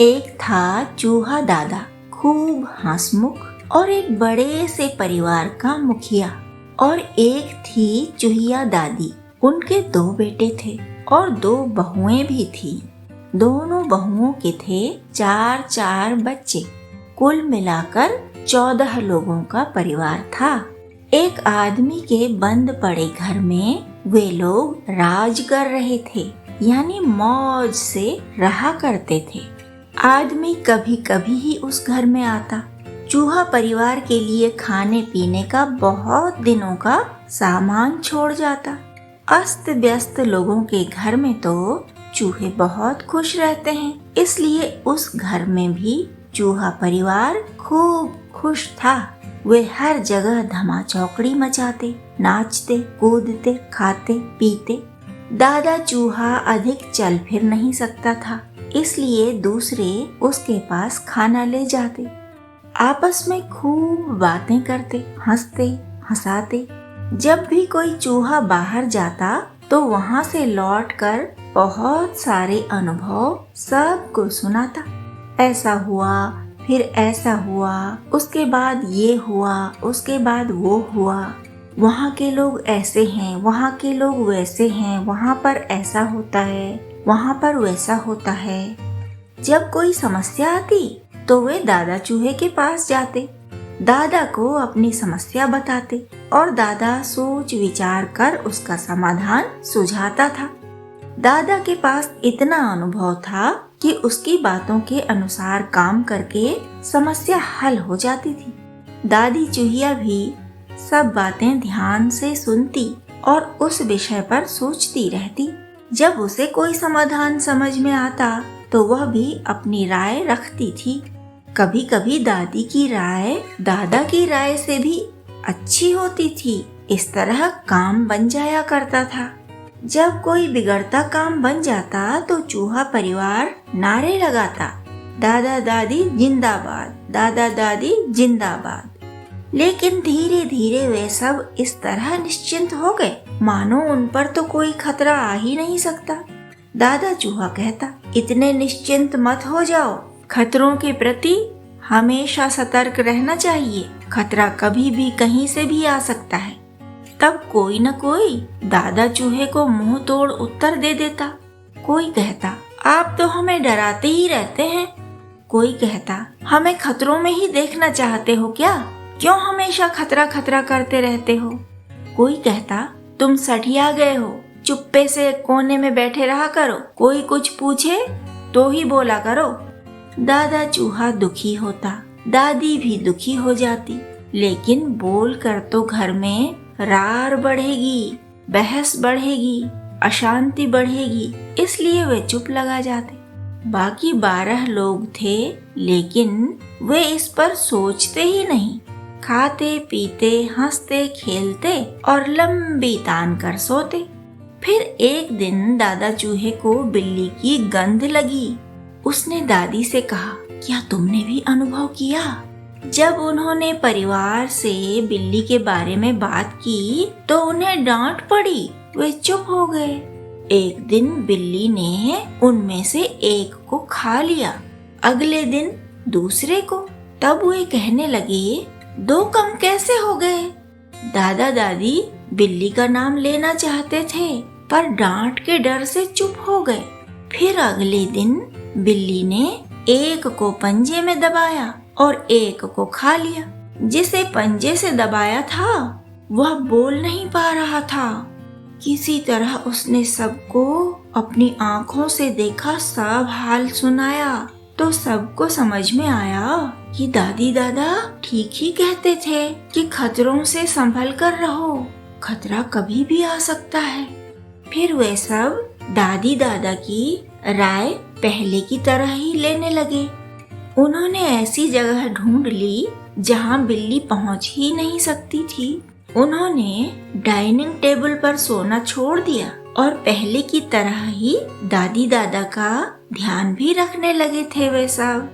एक था चूहा दादा, खूब हंसमुख और एक बड़े से परिवार का मुखिया। और एक थी चूहिया दादी, उनके 2 बेटे थे और 2 बहुएं भी थी। दोनों बहुओं के थे 4 बच्चे। कुल मिलाकर 14 लोगों का परिवार था। एक आदमी के बंद पड़े घर में वे लोग राज कर रहे थे, यानी मौज से रहा करते थे। आदमी कभी कभी ही उस घर में आता। चूहा परिवार के लिए खाने पीने का बहुत दिनों का सामान छोड़ जाता। अस्त व्यस्त लोगों के घर में तो चूहे बहुत खुश रहते हैं, इसलिए उस घर में भी चूहा परिवार खूब खुश था। वे हर जगह धमा चौकड़ी मचाते, नाचते, कूदते, खाते, पीते। दादा चूहा अधिक चल फिर नहीं सकता था, इसलिए दूसरे उसके पास खाना ले जाते। आपस में खूब बातें करते, हंसते, हंसाते। जब भी कोई चूहा बाहर जाता तो वहाँ से लौटकर बहुत सारे अनुभव सबको सुनाता। ऐसा हुआ, फिर ऐसा हुआ, उसके बाद ये हुआ, उसके बाद वो हुआ। वहाँ के लोग ऐसे हैं, वहाँ के लोग वैसे हैं, वहाँ पर ऐसा होता है, वहाँ पर वैसा होता है। जब कोई समस्या आती तो वे दादा चूहे के पास जाते, दादा को अपनी समस्या बताते और दादा सोच विचार कर उसका समाधान सुझाता था। दादा के पास इतना अनुभव था कि उसकी बातों के अनुसार काम करके समस्या हल हो जाती थी। दादी चूहिया भी सब बातें ध्यान से सुनती और उस विषय पर सोचती रहती। जब उसे कोई समाधान समझ में आता तो वह भी अपनी राय रखती थी। कभी कभी दादी की राय दादा की राय से भी अच्छी होती थी। इस तरह काम बन जाया करता था। जब कोई बिगड़ता काम बन जाता तो चूहा परिवार नारे लगाता, दादा दादी जिंदाबाद, दादा दादी जिंदाबाद। लेकिन धीरे धीरे वे सब इस तरह निश्चिंत हो गए मानो उन पर तो कोई खतरा आ ही नहीं सकता। दादा चूहा कहता, इतने निश्चिंत मत हो जाओ, खतरों के प्रति हमेशा सतर्क रहना चाहिए। खतरा कभी भी कहीं से भी आ सकता है। तब कोई न कोई दादा चूहे को मुंह तोड़ उत्तर दे देता। कोई कहता, आप तो हमें डराते ही रहते हैं। कोई कहता, हमें खतरों में ही देखना चाहते हो क्या? क्यों हमेशा खतरा खतरा करते रहते हो? कोई कहता, तुम सठिया गए हो, चुप्पे से कोने में बैठे रहा करो, कोई कुछ पूछे तो ही बोला करो। दादा चूहा दुखी होता, दादी भी दुखी हो जाती, लेकिन बोल कर तो घर में रार बढ़ेगी, बहस बढ़ेगी, अशांति बढ़ेगी, इसलिए वे चुप लगा जाते। बाकी 12 लोग थे, लेकिन वे इस पर सोचते ही नहीं। खाते पीते, हंसते खेलते और लंबी तान कर सोते। फिर एक दिन दादा चूहे को बिल्ली की गंध लगी। उसने दादी से कहा, क्या तुमने भी अनुभव किया? जब उन्होंने परिवार से बिल्ली के बारे में बात की तो उन्हें डांट पड़ी। वे चुप हो गए। एक दिन बिल्ली ने उनमें से एक को खा लिया, अगले दिन दूसरे को। तब वे कहने लगे, 2 कम कैसे हो गए? दादा दादी बिल्ली का नाम लेना चाहते थे, पर डांट के डर से चुप हो गए। फिर अगले दिन बिल्ली ने एक को पंजे में दबाया और एक को खा लिया। जिसे पंजे से दबाया था वह बोल नहीं पा रहा था। किसी तरह उसने सबको अपनी आंखों से देखा, सब हाल सुनाया तो सबको समझ में आया कि दादी दादा ठीक ही कहते थे कि खतरों से संभल कर रहो, खतरा कभी भी आ सकता है। फिर वे सब दादी दादा की राय पहले की तरह ही लेने लगे। उन्होंने ऐसी जगह ढूंढ ली जहां बिल्ली पहुंच ही नहीं सकती थी। उन्होंने डाइनिंग टेबल पर सोना छोड़ दिया और पहले की तरह ही दादी दादा का ध्यान भी रखने लगे थे वे सब।